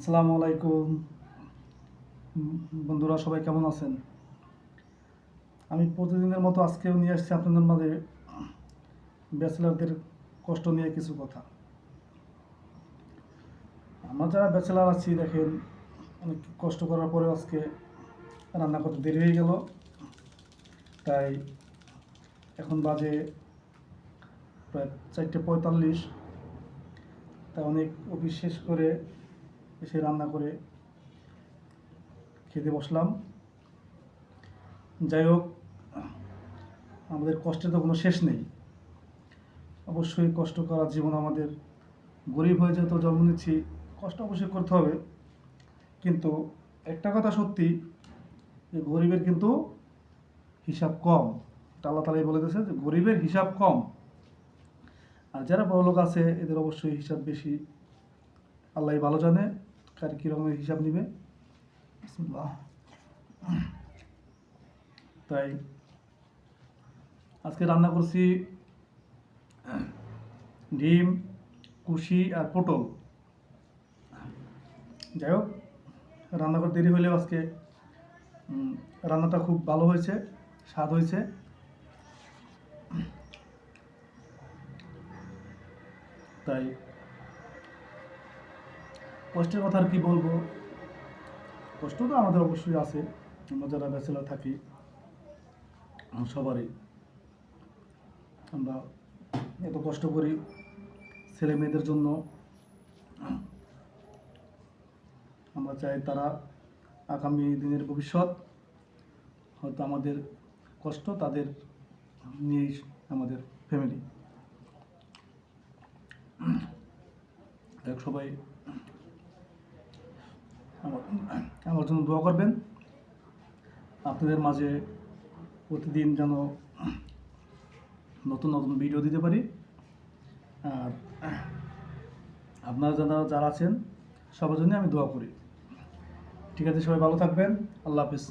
আসসালামু আলাইকুম বন্ধুরা, সবাই কেমন আছেন? আমি প্রতিদিনের মতো আজকেও নিয়ে আসছি আপনাদের মাঝে ব্যাচেলারদের কষ্ট নিয়ে কিছু কথা। আমরা যারা ব্যাচেলার আছি, দেখেন অনেক কষ্ট করার পরে আজকে রান্না করতে দেরি হয়ে গেল। তাই এখন বাজে প্রায় 4:45। তাই অনেক অফিস শেষ করে এসে রান্না করে খেতে বসলাম। যাই হোক, আমাদের কষ্টের তো কোনো শেষ নেই। অবশ্যই কষ্ট করার জীবন আমাদের। গরিব হয়ে যেহেতু জন্ম নিচ্ছি, কষ্ট অবশ্যই করতে হবে। কিন্তু একটা কথা সত্যি, যে গরিবের কিন্তু হিসাব কম। এটা আল্লাহ তালাই বলে দিয়েছে যে গরিবের হিসাব কম, আর যারা বড়লোক আছে এদের অবশ্যই হিসাব বেশি। আল্লাহ ভালো জানে কার কী রকমের হিসাব নিবে। বিসমিল্লাহ। তাই আজকে রান্না করছি ডিম, কুশি আর পটল। যাই হোক, রান্না করতে দেরি হলেও আজকে রান্নাটা খুব ভালো হয়েছে, স্বাদ হয়েছে। তাই কষ্টের কথা আর কি বলবো, কষ্ট তো আমাদের অবশ্যই আছে। আমরা যারা ব্যাচেলার থাকি সবারই, আমরা এত কষ্ট করি ছেলে মেয়েদের জন্য। আমরা চাই তারা আগামী দিনের ভবিষ্যৎ, হয়তো আমাদের কষ্ট তাদের নিয়েই আমাদের ফ্যামিলি। সবাই আমার জন্য দোয়া করবেন। আপনাদের মাঝে প্রতিদিন যেন নতুন নতুন ভিডিও দিতে পারি। আর আপনারা যারা আছেন সবার জন্য আমি দোয়া করি। ঠিক আছে, সবাই ভালো থাকবেন। আল্লাহ হাফিজ।